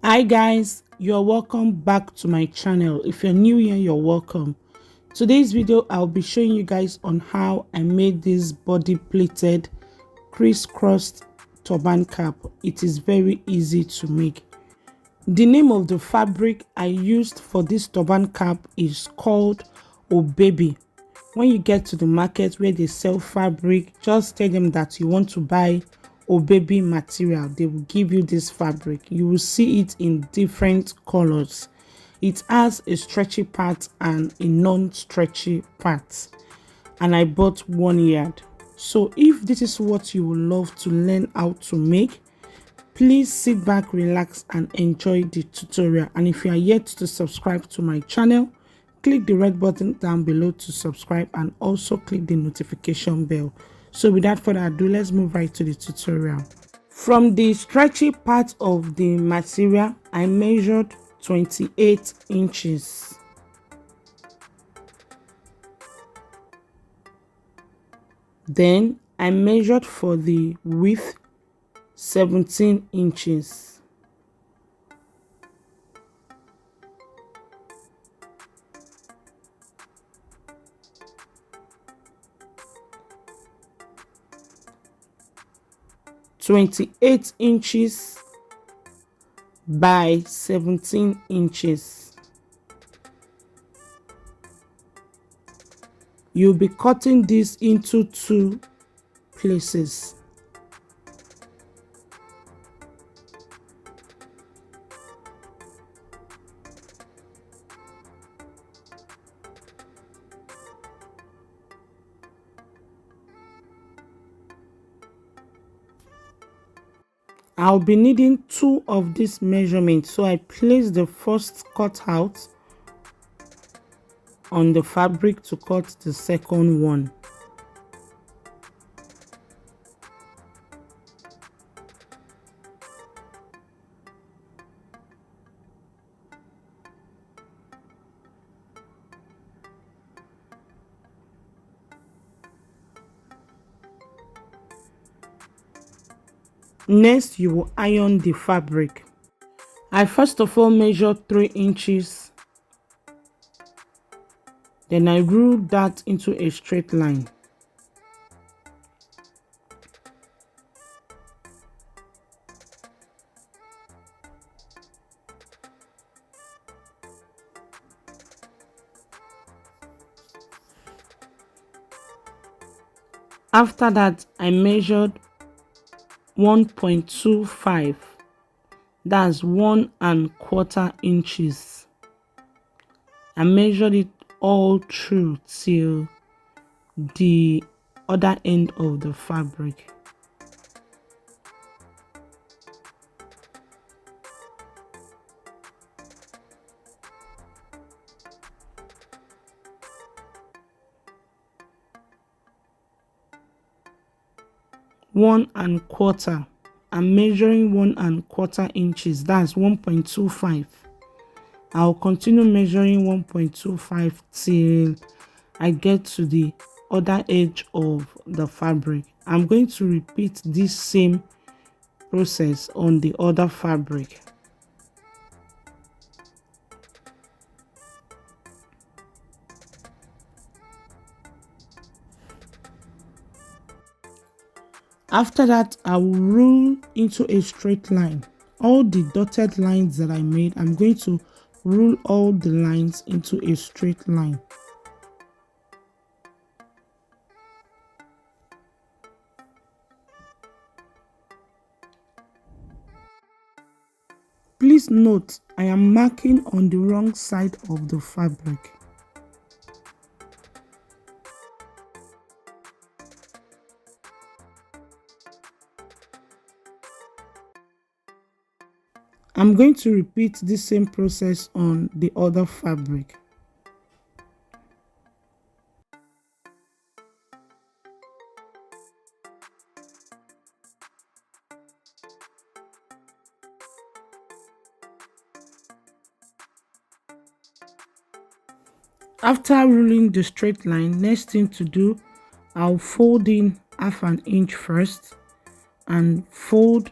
Hi guys, you're welcome back to my channel. If you're new here, you're welcome. Today's video I'll be showing you guys on how I made this body pleated crisscross turban cap. It is very easy to make. The name of the fabric I used for this turban cap is called Oh Baby. When you get to the market where they sell fabric, just tell them that you want to buy Oh Baby material. They will give you this fabric. You will see it in different colors. It has a stretchy part and a non-stretchy part, and I bought 1 yard. So if this is what you would love to learn how to make, please sit back, relax and enjoy the tutorial. And if you are yet to subscribe to my channel, click the red button down below to subscribe and also click the notification bell. So without further ado, let's move right to the tutorial. From the stretchy part of the material, I measured 28 inches. Then I measured for the width 17 inches. (28 inches by 17 inches. You'll be cutting this into 2 places. I'll be needing 2 of these measurements, so I place the first cut out on the fabric to cut the second one. Next, you will iron the fabric. I first of all measured 3 inches. Then I ruled that into a straight line. After that, I measured 1.25. That's 1¼ inches. I measured it all through till the other end of the fabric. One and quarter. I'm measuring 1¼ inches. That's 1.25. I'll continue measuring 1.25 till I get to the other edge of the fabric. I'm going to repeat this same process on the other fabric. After that, I will rule into a straight line. All the dotted lines that I made, I'm going to rule all the lines into a straight line. Please note, I am marking on the wrong side of the fabric. I'm going to repeat the same process on the other fabric. After ruling the straight line, next thing to do, I'll fold in ½ an inch first and fold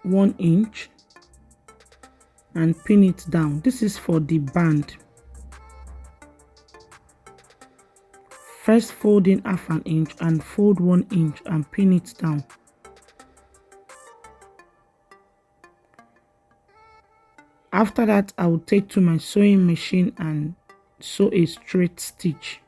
1 inch. and pin it down. This is for the band. First fold in half an inch and fold 1 inch and pin it down. After that, I will take to my sewing machine and sew a straight stitch.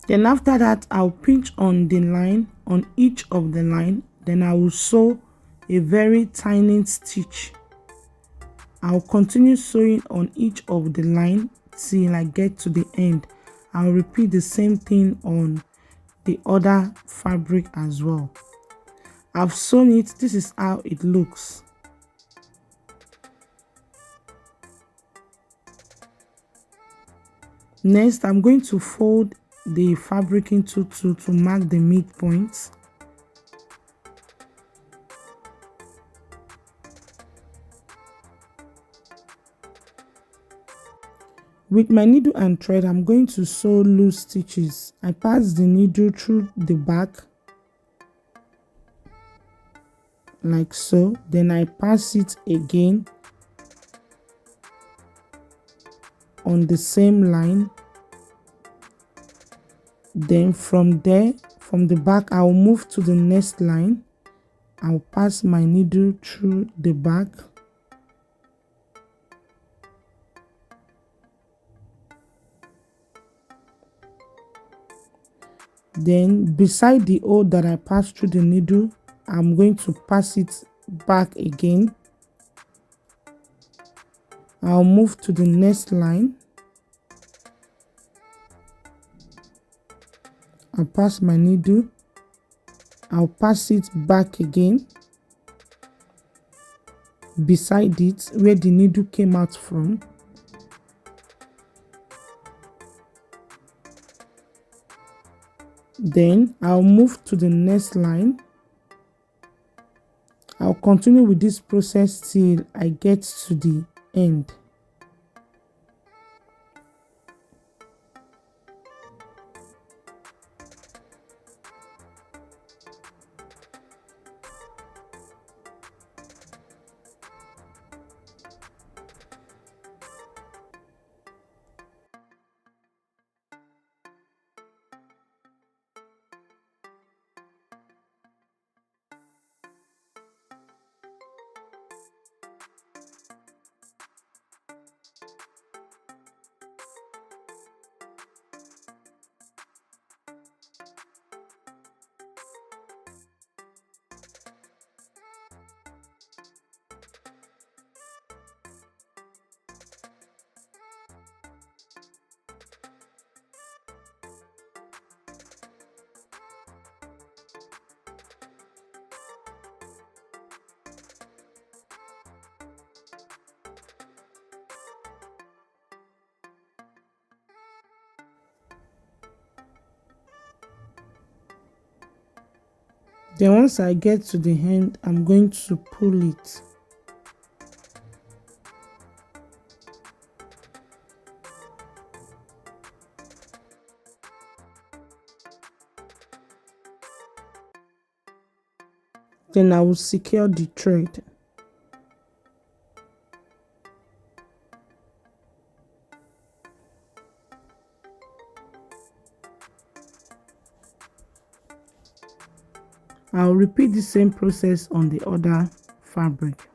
Then after that, I'll pinch on the line, on each of the line. Then I will sew a very tiny stitch. I'll continue sewing on each of the line till I get to the end. I'll repeat the same thing on the other fabric as well. I've sewn it. This is how it looks. Next, I'm going to fold the fabric into two to mark the midpoints. With my needle and thread, I'm going to sew loose stitches. I pass the needle through the back like so. Then I pass it again on the same line. Then from there, from the back, I'll move to the next line. I'll pass my needle through the back. Then beside the hole that I passed through the needle, I'm going to pass it back again. I'll move to the next line. I'll pass my needle. I'll pass it back again beside it where the needle came out from. Then I'll move to the next line. I'll continue with this process till I get to the end. Then once I get to the end, I'm going to pull it. Then I will secure the thread. I'll repeat the same process on the other fabric.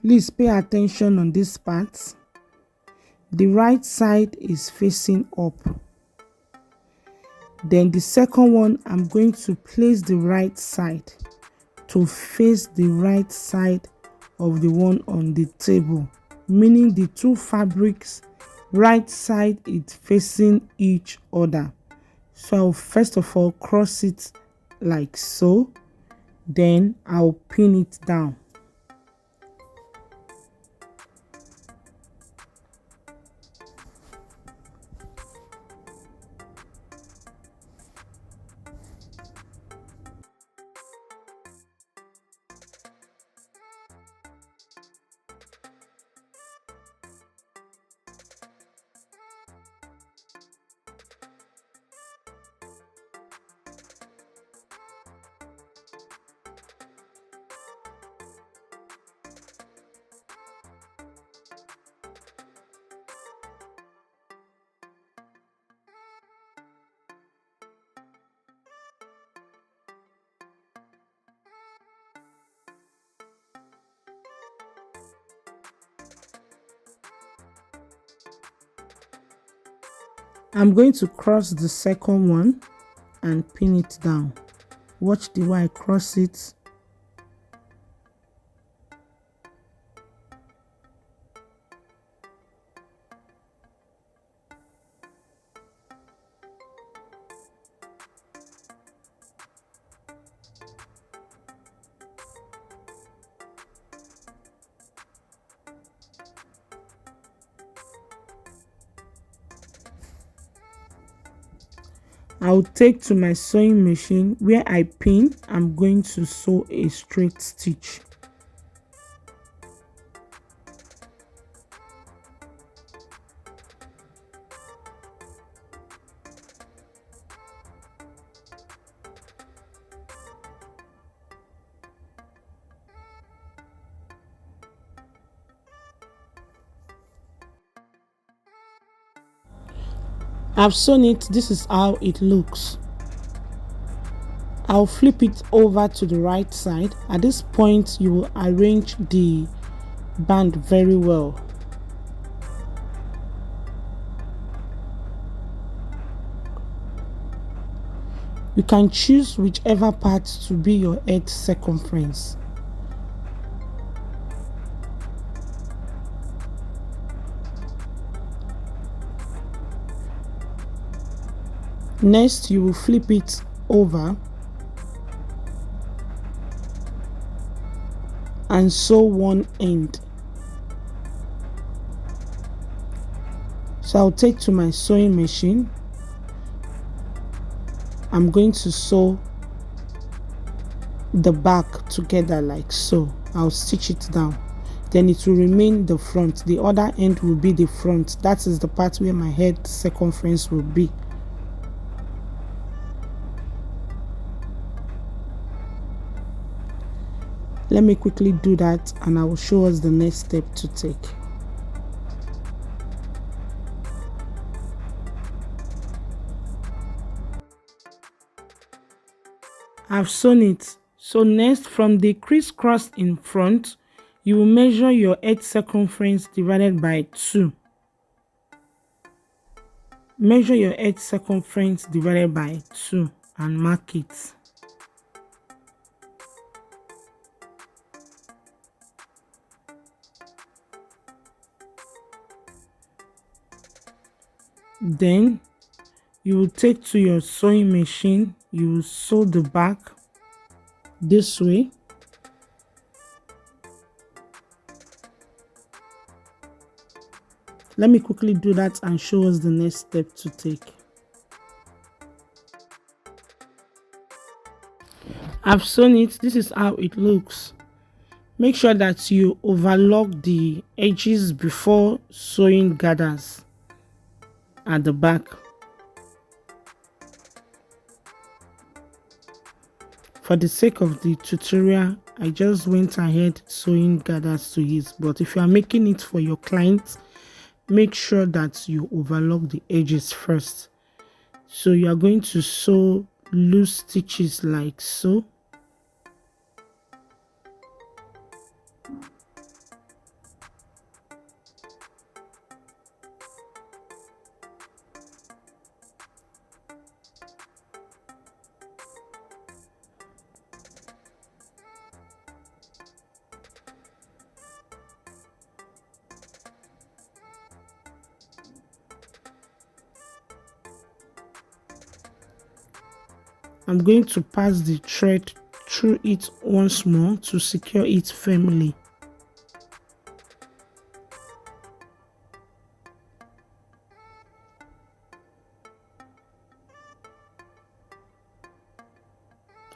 Please pay attention on this part. The right side is facing up. Then the second one, I'm going to place the right side to face the right side of the one on the table. meaning the two fabrics right side is facing each other. So I'll first of all cross it like so, then I'll pin it down. I'm going to cross the second one and pin it down. Watch the way I cross it. I'll take to my sewing machine. Where I pin, I'm going to sew a straight stitch. I've sewn it. This is how it looks. I'll flip it over to the right side. At this point, you will arrange the band very well. You can choose whichever part to be your edge circumference. Next, you will flip it over and sew one end. So I'll take to my sewing machine. I'm going to sew the back together like so. I'll stitch it down. Then it will remain the front. The other end will be the front. That is the part where my head circumference will be. Let me quickly do that and I will show us the next step to take. I've sewn it. So next, from the crisscross in front, you will measure your edge circumference divided by 2. Measure your edge circumference divided by 2 and mark it. Then you will take to your sewing machine. You will sew the back this way. Let me quickly do that and show us the next step to take. I've sewn it. This is how it looks. Make sure that you overlock the edges before sewing gathers at the back. For the sake of the tutorial, I just went ahead sewing gathers to it, but if you are making it for your clients, make sure that you overlock the edges first. So you are going to sew loose stitches like so. I'm going to pass the thread through it once more to secure it firmly.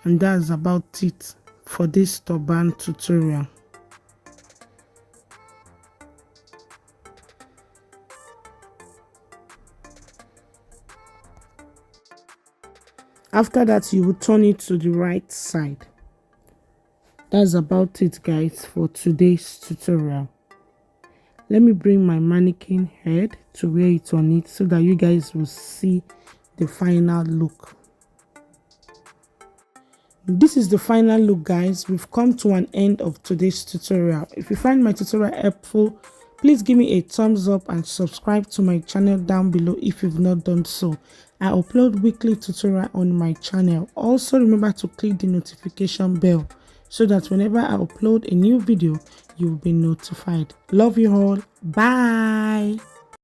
And that's about it for this turban tutorial. After that, you will turn it to the right side. That's about it, guys, for today's tutorial. Let me bring my mannequin head to wear it on it so that you guys will see the final look. This is the final look, guys. We've come to an end of today's tutorial. If you find my tutorial helpful, please give me a thumbs up and subscribe to my channel down below if you've not done so. I upload weekly tutorial on my channel. Also remember to click the notification bell so that whenever I upload a new video, you will be notified. Love you all. Bye.